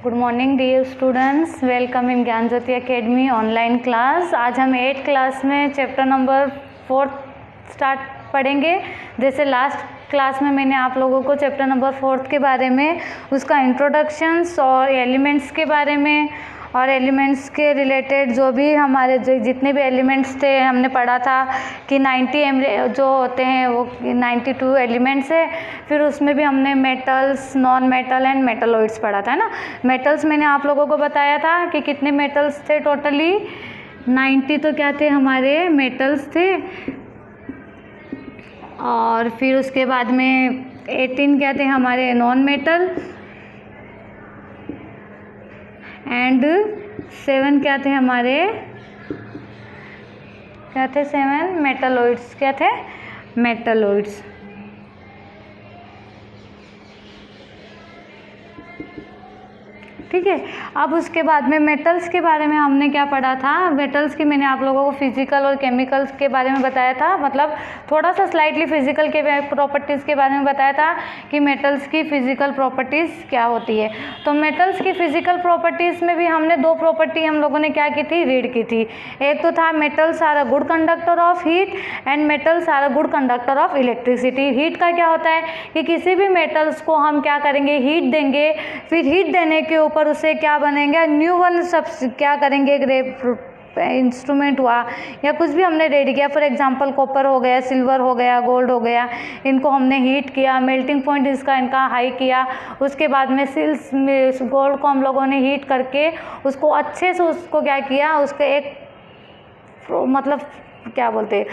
Good morning dear students, welcome in Gyan Jyoti academy online class. आज हम 8th class में chapter number 4 start पढ़ेंगे। जैसे लास्ट क्लास में मैंने आप लोगों को चैप्टर नंबर 4 के बारे में, उसका इंट्रोडक्शंस और एलिमेंट्स के बारे में और एलिमेंट्स के रिलेटेड जो भी हमारे जितने भी एलिमेंट्स थे हमने पढ़ा था कि 90 जो होते हैं वो 92 एलिमेंट्स है। फिर उसमें भी हमने metals, non metal and metalloids पढ़ा था, है ना। मेटल्स मैंने आप लोगों को बताया था कि कितने मेटल्स थे टोटली 90, तो क्या थे हमारे मेटल्स थे। और फिर उसके बाद में 18 क्या थे हमारे नॉन मेटल एंड 7 क्या थे हमारे, क्या थे 7 मेटलॉइड्स, क्या थे मेटलॉइड्स। ठीक है। अब उसके बाद में मेटल्स के बारे में हमने क्या पढ़ा था। मेटल्स की मैंने आप लोगों को फिजिकल और केमिकल्स के बारे में बताया था, मतलब थोड़ा सा स्लाइटली फिजिकल के प्रॉपर्टीज़ के बारे में बताया था कि मेटल्स की फिजिकल प्रॉपर्टीज़ क्या होती है। तो मेटल्स की फिजिकल प्रॉपर्टीज़ में भी हमने 2 प्रॉपर्टी हम लोगों ने क्या की थी, रीड की थी। एक तो था metals are a good conductor of heat and metals are a good conductor of electricity. Heat का क्या होता है कि किसी भी मेटल्स को हम क्या करेंगे, हीट देंगे, फिर हीट देने के ऊपर उससे क्या बनेंगे, न्यू वन सब क्या करेंगे, इंस्ट्रूमेंट हुआ या कुछ भी हमने रेडी किया। फॉर एग्जांपल कॉपर हो गया, सिल्वर हो गया, गोल्ड हो गया, इनको हमने हीट किया, मेल्टिंग पॉइंट इनका हाई किया। उसके बाद में गोल्ड को हम लोगों ने हीट करके उसको अच्छे से उसको क्या किया, उसके एक मतलब क्या बोलते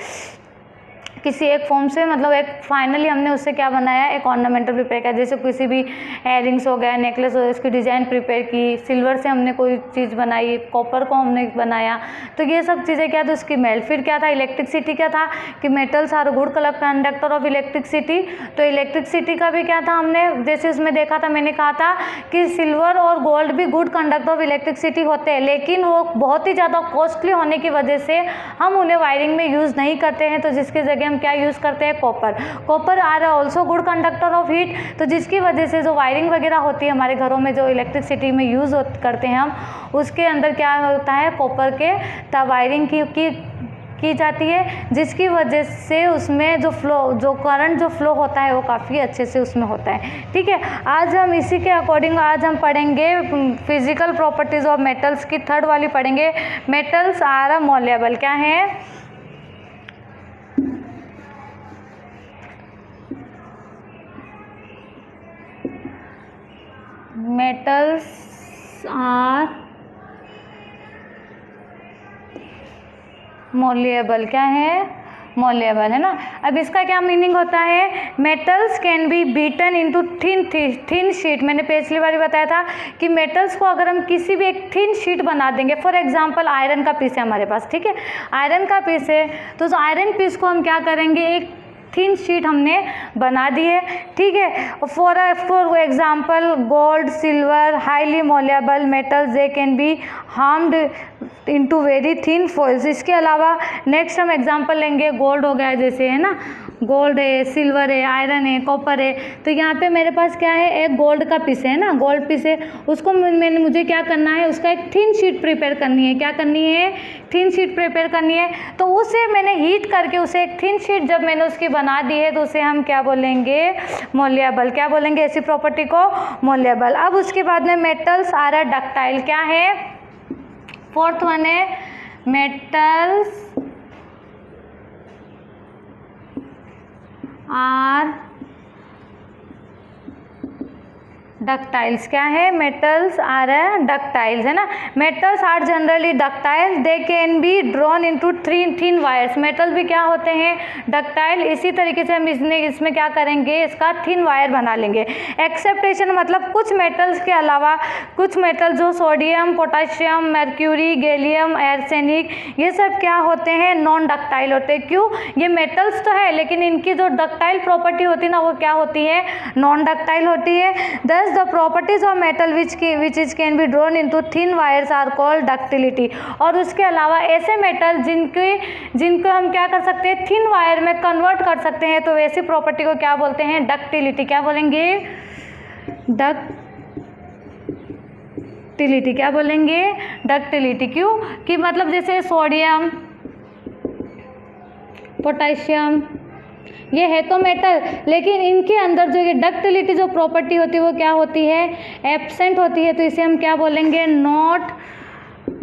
किसी एक फॉर्म से, मतलब एक फाइनली हमने उससे क्या बनाया, एक ऑर्नामेंटल प्रिपेयर किया। जैसे किसी भी एयरिंग्स हो गया, नेकलेस हो गया, इसकी डिज़ाइन प्रिपेयर की। सिल्वर से हमने कोई चीज़ बनाई, कॉपर को हमने बनाया, तो ये सब चीज़ें क्या, तो इसकी मेल्ट। फिर क्या था, इलेक्ट्रिसिटी क्या था कि metals are good conductor of electricity. तो इलेक्ट्रिसिटी का भी क्या था, हमने जैसे उसमें देखा था, मैंने कहा था कि सिल्वर और गोल्ड भी गुड कंडक्टर ऑफ इलेक्ट्रिसिटी होते हैं, लेकिन वो बहुत ही ज़्यादा कॉस्टली होने की वजह से हम उन्हें वायरिंग में यूज़ नहीं करते हैं। तो जिसकी जगह क्या यूज़ करते हैं, copper are also good conductor of heat. तो जिसकी वजह से जो वायरिंग वगैरह होती है हमारे घरों में, जो इलेक्ट्रिसिटी में यूज़ करते हैं हम, उसके अंदर क्या होता है, कॉपर के तब वायरिंग की जाती है, जिसकी वजह से उसमें जो करंट जो फ्लो होता है वो काफ़ी अच्छे से उसमें होता है। ठीक है। आज हम इसी के अकॉर्डिंग आज हम पढ़ेंगे फिजिकल प्रॉपर्टीज ऑफ मेटल्स की 3rd वाली पढ़ेंगे। Metals are a malleable. क्या है, मेटल्स आर मॉल्येबल। क्या है, मॉल्येबल, है ना। अब इसका क्या मीनिंग होता है, metals can be beaten into thin sheet. मैंने पिछली बार बताया था कि मेटल्स को अगर हम किसी भी एक थिन शीट बना देंगे, फॉर एग्जांपल आयरन का पीस है हमारे पास, ठीक है, आयरन का पीस है, तो उस आयरन पीस को हम क्या करेंगे, एक थिन शीट हमने बना दी है। ठीक है। For example gold, silver, highly malleable metals, they can be harmed into very thin foils. इसके अलावा नेक्स्ट हम एग्जांपल लेंगे, गोल्ड हो गया जैसे, है ना, गोल्ड है, सिल्वर है, आयरन है, कॉपर है। तो यहाँ पे मेरे पास क्या है, एक गोल्ड का पीस है ना, गोल्ड पीस है, उसको मुझे क्या करना है, उसका एक थिन शीट प्रिपेयर करनी है। क्या करनी है, थिन शीट प्रिपेयर करनी है। तो उसे मैंने हीट करके उसे एक थिन शीट जब मैंने उसकी बना दी है, तो उसे हम क्या बोलेंगे, मॉल्येबल। क्या बोलेंगे, ऐसी प्रॉपर्टी को मॉल्येबल। अब उसके बाद में मेटल्स आर अ डक्टाइल। क्या है, 4th वन है, मेटल्स आर डक्टाइल्स। क्या है, मेटल्स आर डक्टाइल्स, है ना। Metals are generally ductile, they can be drawn into thin wires. Metal भी क्या होते हैं, डक्टाइल। इसी तरीके से हम इसमें क्या करेंगे, इसका थिन वायर बना लेंगे। एक्सेप्टेशन मतलब कुछ मेटल्स के अलावा कुछ मेटल जो sodium, potassium, mercury, gallium, arsenic, ये सब क्या होते हैं, नॉन डक्टाइल होते हैं। क्यों, ये मेटल्स तो है लेकिन इनकी जो डक्टाइल प्रॉपर्टी होती है ना, वो क्या होती है, नॉन डक्टाइल होती है। दस the properties of metal which can be drawn into thin wires are called ductility। और उसके अलावा ऐसे मेटल जिनको हम क्या कर सकते हैं, थिन वायर में कन्वर्ट कर सकते हैं, तो वैसी प्रॉपर्टी को क्या बोलते हैं, डक्टिलिटी। क्या बोलेंगे, डक्टिलिटी, क्या बोलेंगे? डक्टिलिटी। क्यों? कि मतलब जैसे सोडियम, पोटेशियम, ये है तो मेटल, लेकिन इनके अंदर जो ये डक्टिलिटी जो प्रॉपर्टी होती है वो क्या होती है? एब्सेंट होती है। तो इसे हम क्या बोलेंगे? Not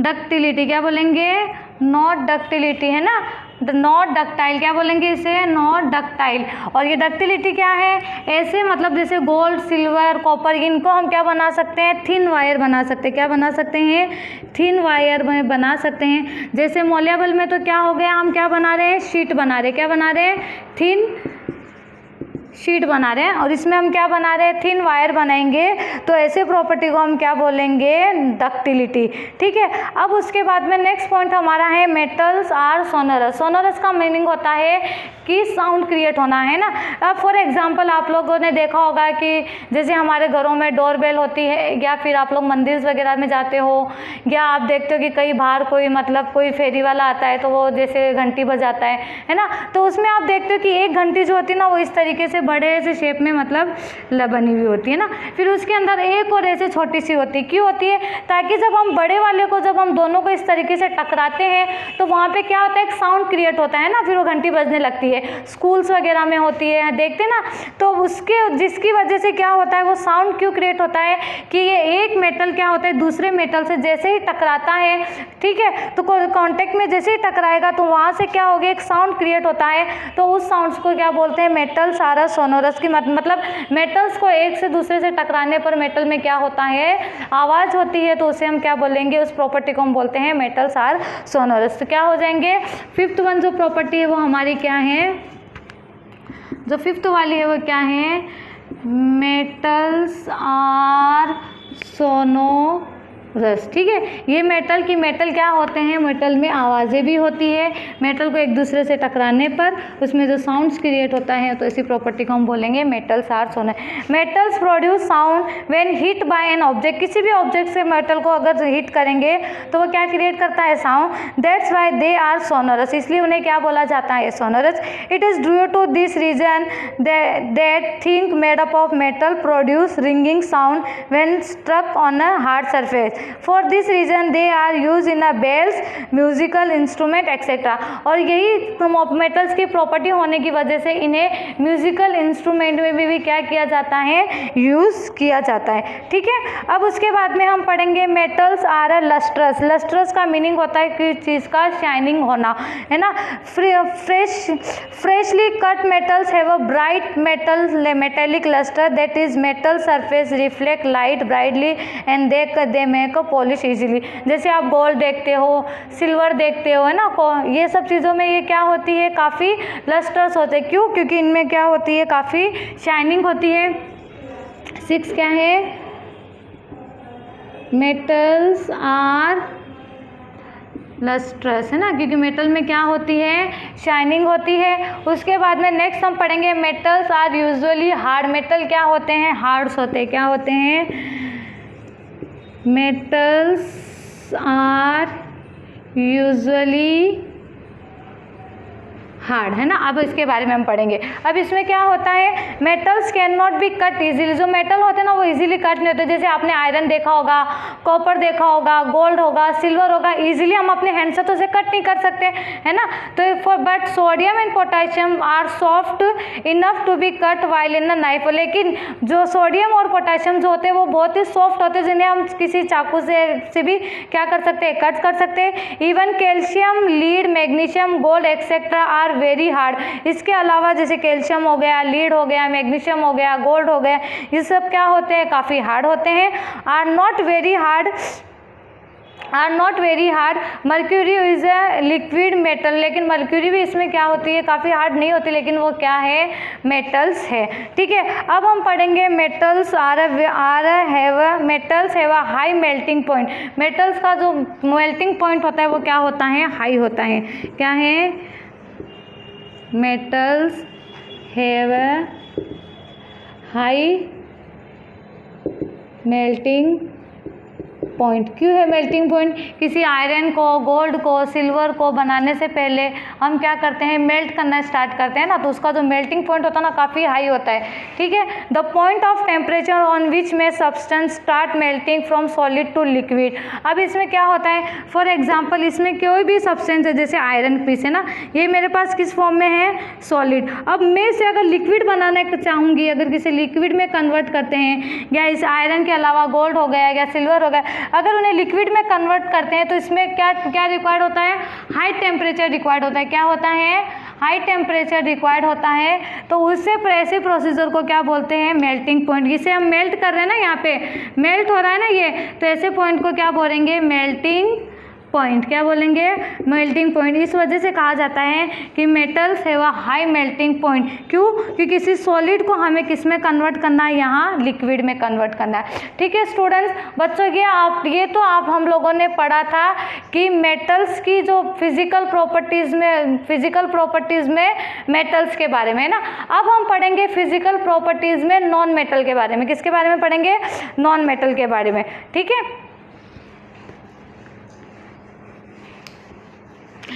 ductility. क्या बोलेंगे? नॉट डक्टिलिटी, है ना? Not ductile. क्या बोलेंगे इसे? Not ductile. और ये डक्टिलिटी क्या है? ऐसे मतलब जैसे गोल्ड, सिल्वर, कॉपर, इनको हम क्या बना सकते हैं? थिन वायर बना सकते हैं। क्या बना सकते हैं? थिन वायर में बना सकते हैं। जैसे मोलेबल में तो क्या हो गया, हम क्या बना रहे हैं? शीट बना रहे हैं। क्या बना रहे हैं? थिन शीट बना रहे हैं। और इसमें हम क्या बना रहे हैं? थिन वायर बनाएंगे। तो ऐसे प्रॉपर्टी को हम क्या बोलेंगे? डक्टिलिटी। ठीक है। अब उसके बाद में नेक्स्ट पॉइंट हमारा है मेटल्स आर सोनरस। सोनरस का मीनिंग होता है कि साउंड क्रिएट होना, है ना? अब फॉर एग्जांपल आप लोगों ने देखा होगा कि जैसे हमारे घरों में डोरबेल होती है, या फिर आप लोग मंदिर वगैरह में जाते हो, या आप देखते हो कि कई बार कोई मतलब कोई फेरी वाला आता है तो वो जैसे घंटी बजाता है ना? तो उसमें आप देखते हो कि एक घंटी जो होती है ना वो इस तरीके से बड़े से शेप में मतलब बनी हुई होती है ना। फिर उसके अंदर एक और ऐसे छोटी सी होती है। क्यों होती है? ताकि जब हम बड़े वाले को, जब हम दोनों को इस तरीके से टकराते हैं तो वहाँ पे क्या होता है? एक साउंड क्रिएट होता है ना, फिर वो घंटी बजने लगती है। स्कूल्स वगैरह में होती है, देखते ना? तो उसके जिसकी वजह से क्या होता है, वो साउंड क्यों क्रिएट होता है कि ये एक मेटल क्या होता है दूसरे मेटल से जैसे ही टकराता है, ठीक है, तो कांटेक्ट में जैसे ही टकराएगा तो वहाँ से क्या हो गया? एक साउंड क्रिएट होता है। तो उस साउंड्स को क्या बोलते हैं? Metals are sonorous. की मतलब मेटल्स को एक से दूसरे से टकराने पर मेटल में क्या होता है? आवाज़ होती है। तो उसे हम क्या बोलेंगे? उस प्रॉपर्टी को हम बोलते हैं मेटल्स आर सोनोरस। तो क्या हो जाएंगे? फिफ्थ वन जो प्रॉपर्टी है वो हमारी क्या है? जो फिफ्थ वाली है वो क्या है? Metals are sonorous. ठीक है। ये मेटल क्या होते हैं? मेटल में आवाज़ें भी होती है। मेटल को एक दूसरे से टकराने पर उसमें जो साउंड्स क्रिएट होता है, तो इसी प्रॉपर्टी को हम बोलेंगे metals are sonorous. Metals produce sound when hit by an object. किसी भी ऑब्जेक्ट से मेटल को अगर हिट करेंगे तो वो क्या क्रिएट करता है? Sound. That's why they are sonorous. इसलिए उन्हें क्या बोला जाता है? Sonorous. It is due to this reason that thing made up of metal produce ringing sound when struck on a hard surface. For this reason they are used in a bells, musical instrument etc. और यही metals की property होने की वजह से इन्हें musical instrument में भी क्या किया जाता है? यूज़ किया जाता है। ठीक है। अब उसके बाद में हम पढ़ेंगे मेटल्स आर लस्ट्रस। लस्ट्रस का मीनिंग होता है कि चीज़ का शाइनिंग होना, है ना? Freshly cut metals have a bright metallic lustre that is metal surface reflect light brightly and they make polish easily. जैसे आप गोल्ड देखते हो, सिल्वर देखते हो, है ना? ये सब चीज़ों में ये क्या होती है? काफ़ी लस्टर्स होते हैं। क्यों? क्योंकि इनमें क्या होती है? काफ़ी शाइनिंग होती है। 6 क्या है? मेटल्स आर लस्ट्रस, है ना? क्योंकि मेटल में क्या होती है? शाइनिंग होती है। उसके बाद में नेक्स्ट हम पढ़ेंगे metals are usually hard. Metal क्या होते हैं? हार्ड्स होते हैं। क्या होते हैं? मेटल्स आर यूजुअली हार्ड, है ना? अब इसके बारे में हम पढ़ेंगे। अब इसमें क्या होता है? Metals can not B cut easily. जो मेटल होते हैं ना वो इजीली कट नहीं होते। जैसे आपने आयरन देखा होगा, कॉपर देखा होगा, गोल्ड होगा, सिल्वर होगा, इजीली हम अपने हैंड से तो उसे कट नहीं कर सकते, है ना? तो but sodium and potassium are soft enough to be cut while in the knife. लेकिन जो सोडियम और पोटेशियम जो होते हैं वो बहुत ही सॉफ्ट होते हैं, जिन्हें हम किसी चाकू से भी क्या कर सकते हैं? कट कर सकते हैं। Even calcium, lead, magnesium, gold etcetera are very hard. इसके अलावा जैसे कैल्शियम हो गया, लीड हो गया, मैग्नीशियम हो गया, गोल्ड हो गया, ये सब क्या होते हैं? काफ़ी हार्ड होते हैं। Are not very hard. Mercury is a liquid metal. लेकिन मर्क्यूरी भी इसमें क्या होती है? काफ़ी हार्ड नहीं होती, लेकिन वो क्या है? मेटल्स है। ठीक है। अब हम पढ़ेंगे metals have a high melting point. Metals का जो मेल्टिंग पॉइंट होता है वो क्या होता है? हाई होता है। क्या है? Metals have a high melting point. क्यों है मेल्टिंग पॉइंट? किसी आयरन को, गोल्ड को, सिल्वर को बनाने से पहले हम क्या करते हैं, मेल्ट करना स्टार्ट करते हैं ना, तो उसका जो मेल्टिंग पॉइंट होता है ना काफ़ी हाई होता है, ठीक है। The point of temperature on which में substance start melting from solid to liquid. अब इसमें क्या होता है, फॉर एग्जाम्पल इसमें कोई भी सब्सटेंस है, जैसे आयरन पीस है ना, ये मेरे पास किस फॉर्म में है, सॉलिड। अब मैं इसे अगर लिक्विड बनाना चाहूँगी, अगर किसी लिक्विड में कन्वर्ट करते हैं, या इस आयरन के अलावा गोल्ड हो गया या सिल्वर हो गया, अगर उन्हें लिक्विड में कन्वर्ट करते हैं तो इसमें क्या क्या रिक्वायर्ड होता है, हाई टेम्परेचर रिक्वायर्ड होता है। क्या होता है, हाई टेम्परेचर रिक्वायर्ड होता है। तो उससे ऐसे प्रोसीजर को क्या बोलते हैं, मेल्टिंग पॉइंट। जिसे हम मेल्ट कर रहे हैं ना, यहाँ पे मेल्ट हो रहा है ना ये, तो ऐसे पॉइंट को क्या बोलेंगे, मेल्टिंग पॉइंट। क्या बोलेंगे, मेल्टिंग पॉइंट। इस वजह से कहा जाता है कि metals have a high melting point. क्यों? क्योंकि किसी सॉलिड को हमें किस में कन्वर्ट करना है, यहाँ लिक्विड में कन्वर्ट करना है, ठीक है स्टूडेंट्स। बच्चों ये तो आप हम लोगों ने पढ़ा था कि मेटल्स की जो फिजिकल प्रॉपर्टीज़ में मेटल्स के बारे में है ना। अब हम पढ़ेंगे फिजिकल प्रॉपर्टीज़ में नॉन मेटल के बारे में। किसके बारे में पढ़ेंगे, नॉन मेटल के बारे में, ठीक है।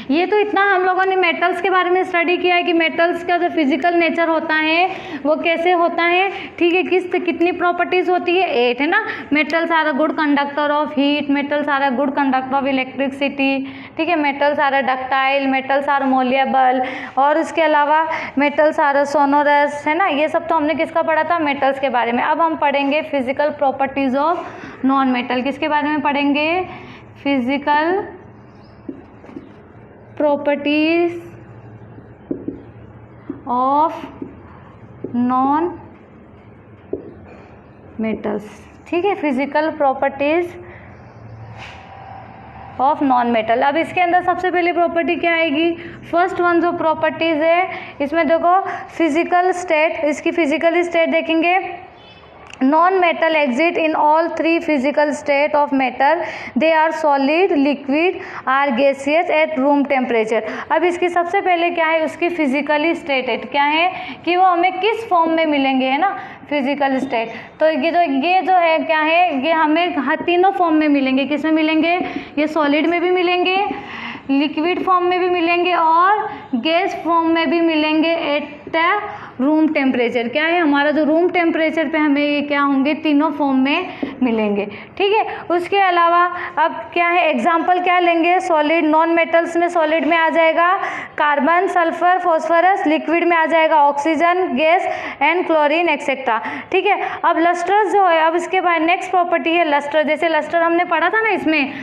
ये तो इतना हम लोगों ने मेटल्स के बारे में स्टडी किया है कि मेटल्स का जो फिजिकल नेचर होता है वो कैसे होता है, ठीक है। कितनी प्रॉपर्टीज़ होती है, 8 है ना। Metals are a good conductor of heat, metals are a good conductor of electricity, ठीक है। Metals are a ductile, metals are malleable, और उसके अलावा मेटल्स आर अ सोनोरस, है ना। ये सब तो हमने किसका पढ़ा था, मेटल्स के बारे में। अब हम पढ़ेंगे physical properties of non metal. किसके बारे में पढ़ेंगे, physical properties of non metals, ठीक है। Physical properties of non metal. अब इसके अंदर सबसे पहले प्रॉपर्टी क्या आएगी, फर्स्ट वन जो प्रॉपर्टीज है इसमें देखो फिजिकल स्टेट, इसकी फिजिकल स्टेट देखेंगे। Non-metal exist in all three physical state of matter. They are solid, liquid or gaseous at room temperature. अब इसकी सबसे पहले क्या है, उसकी फिजिकली स्टेट क्या है कि वो हमें किस फॉर्म में मिलेंगे, है ना, फिजिकल स्टेट। तो ये जो है क्या है, ये हमें तीनों फॉर्म में मिलेंगे। किस में मिलेंगे, ये सॉलिड में भी मिलेंगे, लिक्विड फॉर्म में भी मिलेंगे और गैस फॉर्म में भी मिलेंगे एट रूम टेम्परेचर। क्या है, हमारा जो रूम टेम्परेचर पे हमें ये क्या होंगे, तीनों फॉर्म में मिलेंगे, ठीक है। उसके अलावा अब क्या है, एग्जांपल क्या लेंगे, सॉलिड नॉन मेटल्स में सॉलिड में आ जाएगा कार्बन, सल्फर, फॉस्फोरस, लिक्विड में आ जाएगा oxygen, gas and chlorine etcetera, ठीक है। अब लस्टर जो है, अब इसके बाद नेक्स्ट प्रॉपर्टी है लस्टर। जैसे लस्टर हमने पढ़ा था ना इसमें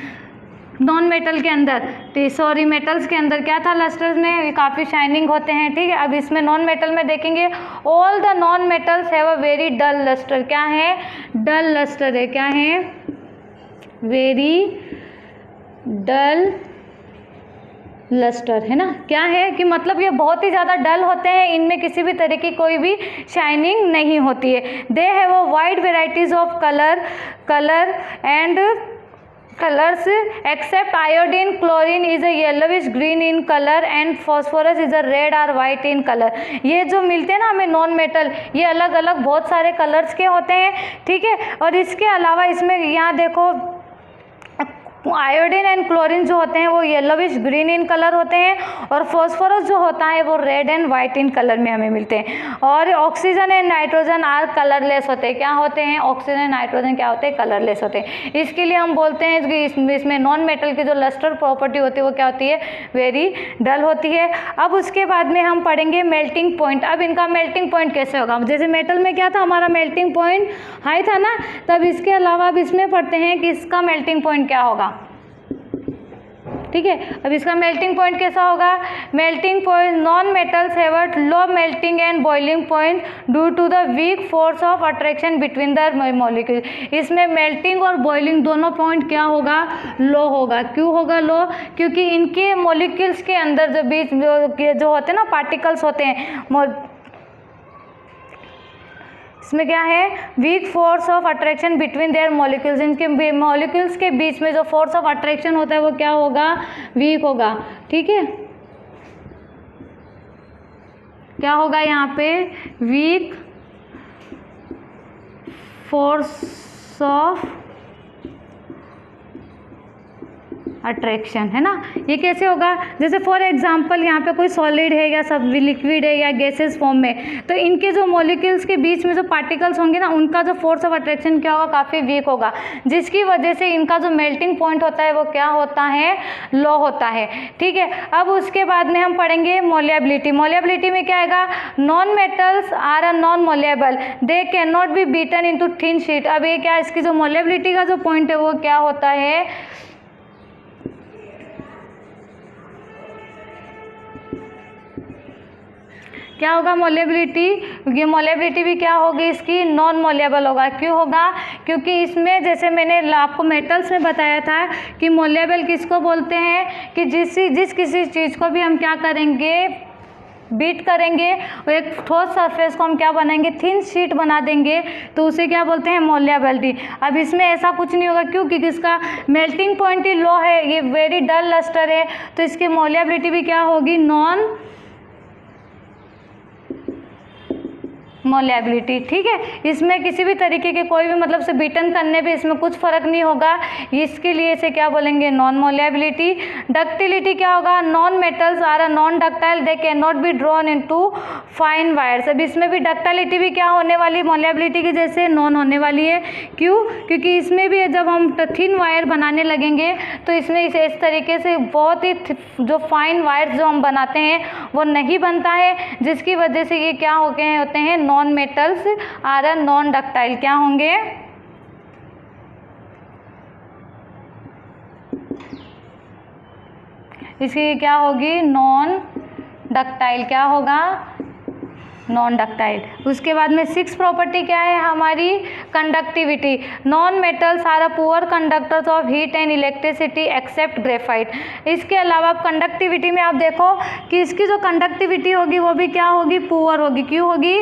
नॉन मेटल के अंदर, सॉरी मेटल्स के अंदर क्या था, लस्टर्स में काफ़ी शाइनिंग होते हैं, ठीक है। अब इसमें नॉन मेटल में देखेंगे, all the non metals have a very dull lustre. क्या है, डल लस्टर है। क्या है, वेरी डल लस्टर, है ना। क्या है कि मतलब ये बहुत ही ज़्यादा डल होते हैं, इनमें किसी भी तरह की कोई भी शाइनिंग नहीं होती है। They have a wide varieties of colour and colors except iodine, chlorine is a yellowish green in color and phosphorus is a red or white in color। ये जो मिलते हैं ना हमें नॉन मेटल, ये अलग अलग बहुत सारे कलर्स के होते हैं, ठीक है। और इसके अलावा इसमें यहाँ देखो आयोडीन एंड क्लोरीन जो होते हैं वो येलोविश ग्रीन इन कलर होते हैं, और फॉस्फोरस जो होता है वो red and white in colour में हमें मिलते हैं। और oxygen and nitrogen are colourless होते हैं। क्या होते हैं, ऑक्सीजन एंड नाइट्रोजन क्या होते हैं, कलरलेस होते हैं। इसके लिए हम बोलते हैं कि इसमें नॉन मेटल की जो लस्टर प्रॉपर्टी होती है वो क्या होती है, वेरी डल होती है। अब उसके बाद में हम पढ़ेंगे मेल्टिंग पॉइंट। अब इनका मेल्टिंग पॉइंट कैसे होगा, जैसे मेटल में क्या था, हमारा मेल्टिंग पॉइंट हाई था ना, तब इसके अलावा अब इसमें पढ़ते हैं कि इसका मेल्टिंग पॉइंट क्या होगा, ठीक है। अब इसका मेल्टिंग पॉइंट कैसा होगा, melting point non metals have a low melting and boiling point due to the weak force of attraction between the molecule. इसमें मेल्टिंग और बॉइलिंग दोनों पॉइंट क्या होगा, लो होगा। क्यों होगा लो, क्योंकि इनके मॉलिक्यूल्स के अंदर जो बीच जो होते हैं ना पार्टिकल्स होते हैं, इसमें क्या है, week force of attraction between their molecules. इनके मॉलिक्यूल्स के बीच में जो फोर्स ऑफ अट्रैक्शन होता है वो क्या होगा, वीक होगा, ठीक है। क्या होगा यहाँ पे, वीक फोर्स ऑफ अट्रैक्शन, है ना। ये कैसे होगा, जैसे फॉर एग्जांपल यहाँ पे कोई सॉलिड है या सब लिक्विड है या गैसेस फॉर्म में, तो इनके जो मॉलिक्यूल्स के बीच में जो पार्टिकल्स होंगे ना, उनका जो फोर्स ऑफ अट्रैक्शन क्या होगा, काफ़ी वीक होगा, जिसकी वजह से इनका जो मेल्टिंग पॉइंट होता है वो क्या होता है, लो होता है। ठीक है, अब उसके बाद में हम पढ़ेंगे मोलिएबिलिटी। मोलिएबिलिटी में क्या आएगा, non metals are a non malleable, they can not be beaten into thin sheet. अब ये क्या, इसकी जो मोलिएबिलिटी का जो पॉइंट है वो क्या होता है, क्या होगा मोलिएबिलिटी, ये मोलिएबिलिटी भी क्या होगी इसकी, नॉन मोलिएबल होगा। क्यों होगा, क्योंकि इसमें जैसे मैंने आपको मेटल्स में बताया था कि मोलिएबल किसको बोलते हैं, कि जिस किसी चीज़ को भी हम क्या करेंगे, बीट करेंगे, और एक ठोस सरफेस को हम क्या बनाएंगे, थिन शीट बना देंगे, तो उसे क्या बोलते हैं, मोलिएबिलिटी। अब इसमें ऐसा कुछ नहीं होगा, क्यों, क्योंकि इसका मेल्टिंग पॉइंट ही लो है, ये वेरी डल लस्टर है, तो इसकी मोलिएबिलिटी भी क्या होगी, नॉन मोलिएबिलिटी। ठीक है, इसमें किसी भी तरीके के कोई भी मतलब से बीटन करने पे इसमें कुछ फर्क नहीं होगा, इसके लिए इसे क्या बोलेंगे, नॉन मोलिएबिलिटी। डक्टिलिटी क्या होगा, non metals are a non ductile, they can not be drawn into fine wires. अब इसमें भी डक्टिलिटी भी क्या होने वाली, मोलिएबिलिटी की जैसे नॉन होने वाली है। क्यों, क्योंकि इसमें भी जब हम थिन वायर बनाने लगेंगे तो इसमें इस तरीके से बहुत ही जो फाइन वायर्स जो हम बनाते हैं वो नहीं बनता है, जिसकी वजह से ये क्या होते हैं, non metals are a non ductile, क्या होंगे, इसकी क्या होगी, नॉन डक्टाइल, क्या होगा, नॉन डक्टाइल। उसके बाद में 6 प्रॉपर्टी क्या है हमारी, conductivity. Non metals are a poor conductors of heat and electricity except graphite. इसके अलावा आप कंडक्टिविटी में आप देखो कि इसकी जो कंडक्टिविटी होगी वो भी क्या होगी, पुअर होगी। क्यों होगी,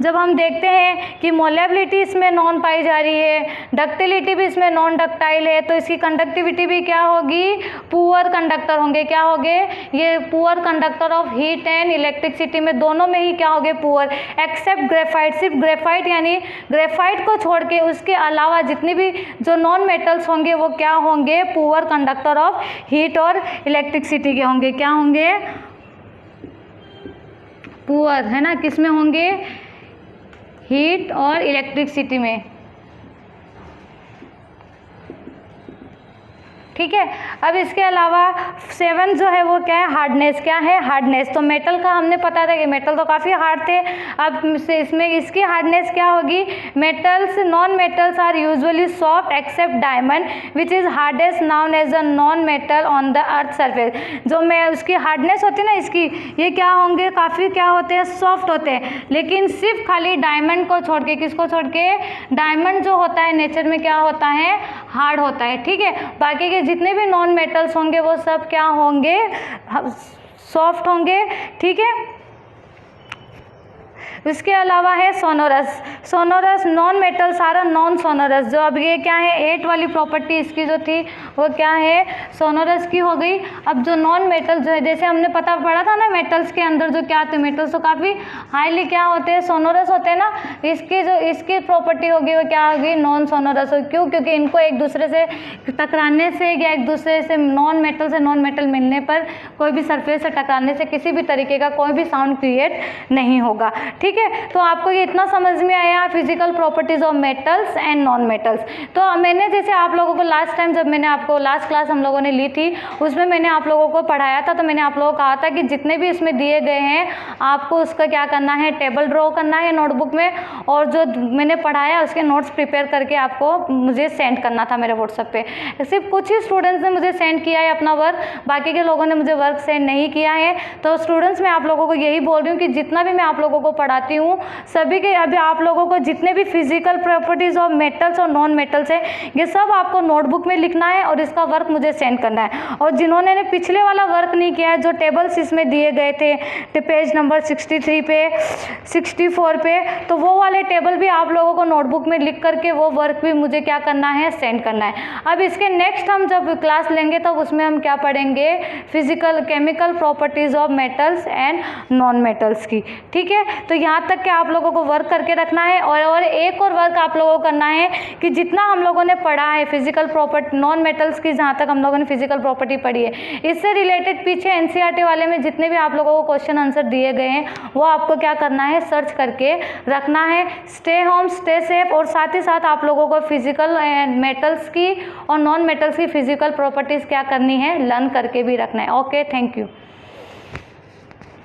जब हम देखते हैं कि मोलिएबिलिटी इसमें नॉन पाई जा रही है, डक्टिलिटी भी इसमें नॉन डक्टाइल है, तो इसकी कंडक्टिविटी भी क्या होगी, पुअर कंडक्टर होंगे। क्या होंगे, ये poor conductor of heat and electricity में दोनों में ही क्या होंगे, पुअर, एक्सेप्ट ग्रेफाइट। सिर्फ ग्रेफाइट यानी ग्रेफाइट को छोड़ के उसके अलावा जितने भी जो नॉन मेटल्स होंगे वो क्या होंगे, पुअर कंडक्टर ऑफ हीट और इलेक्ट्रिसिटी के होंगे। क्या होंगे, पुअर, है ना, किस में होंगे, हीट और इलेक्ट्रिसिटी में। ठीक है, अब इसके अलावा 7 जो है वो क्या है, हार्डनेस। क्या है, हार्डनेस। तो मेटल का हमने पता था कि मेटल तो काफ़ी हार्ड थे, अब इसमें इसकी हार्डनेस क्या होगी, metals, non metals are usually soft except diamond which is hardest known as a non metal on the earth surface. जो मैं उसकी हार्डनेस होती है ना इसकी, ये क्या होंगे, काफ़ी क्या होते हैं, सॉफ्ट होते हैं, लेकिन सिर्फ खाली डायमंड को छोड़ के, किसको छोड़ के, डायमंड जो होता है नेचर में क्या होता है, हार्ड होता है। ठीक है, बाकी के जितने भी नॉन मेटल्स होंगे वो सब क्या होंगे, सॉफ्ट होंगे। ठीक है, इसके अलावा है sonorous. Sonorous, non metals are a non sonorous. जो अब ये क्या है, 8 वाली प्रॉपर्टी इसकी जो थी वो क्या है, सोनोरस की हो गई। अब जो नॉन मेटल जो है, जैसे हमने पता पड़ा था ना मेटल्स के अंदर जो क्या होते हैं, मेटल्स तो काफ़ी हाईली क्या होते हैं, सोनोरस होते हैं ना, इसकी प्रॉपर्टी होगी वो क्या होगी, नॉन सोनोरस। क्यों, क्योंकि इनको एक दूसरे से टकराने से या एक दूसरे से नॉन मेटल मिलने पर कोई भी सरफेस से टकराने से किसी भी तरीके का कोई भी साउंड क्रिएट नहीं होगा। ठीक है, तो आपको ये इतना समझ में आया physical properties of metals and non metals. तो मैंने जैसे आप लोगों को लास्ट टाइम जब मैंने आपको लास्ट क्लास हम लोगों ने ली थी उसमें मैंने आप लोगों को पढ़ाया था, तो मैंने आप लोगों को कहा था कि जितने भी इसमें दिए गए हैं आपको उसका क्या करना है, टेबल ड्रॉ करना है नोटबुक में, और जो मैंने पढ़ाया उसके नोट्स प्रिपेयर करके आपको मुझे सेंड करना था मेरे व्हाट्सएप पे। सिर्फ कुछ ही स्टूडेंट्स ने मुझे सेंड किया है अपना वर्क, बाकी के लोगों ने मुझे वर्क सेंड नहीं किया है। तो स्टूडेंट्स मैं आप लोगों को यही बोल रही हूँ कि जितना भी मैं आप लोगों को पढ़ाती हूँ सभी के, अभी आप लोगों को जितने भी फिजिकल प्रॉपर्टीज ऑफ मेटल्स और नॉन मेटल्स है ये सब आपको नोटबुक में लिखना है, और इसका वर्क मुझे सेंड करना है। और जिन्होंने पिछले वाला वर्क नहीं किया है, जो टेबल्स इसमें दिए गए थे पेज नंबर 63 पे 64 पे, तो वो वाले टेबल भी आप लोगों को नोटबुक में लिख करके वो वर्क भी मुझे क्या करना है, सेंड करना है। अब इसके नेक्स्ट हम जब क्लास लेंगे तब उसमें हम क्या पढ़ेंगे, physical chemical properties of metals and non metals की। ठीक है, तो यहाँ तक के आप लोगों को वर्क करके रखना है। और एक और वर्क आप लोगों को करना है कि जितना हम लोगों ने पढ़ा है फिजिकल प्रॉपर्टी नॉन मेटल्स की, जहाँ तक हम लोगों ने फिजिकल प्रॉपर्टी पढ़ी है, इससे रिलेटेड पीछे एनसीईआरटी वाले में जितने भी आप लोगों को क्वेश्चन आंसर दिए गए हैं वो आपको क्या करना है, सर्च करके रखना है। Stay home, stay safe. और साथ ही साथ आप लोगों को फिजिकल मेटल्स की और नॉन मेटल्स की फिजिकल प्रॉपर्टीज क्या करनी है, लर्न करके भी रखना है। Okay, thank you.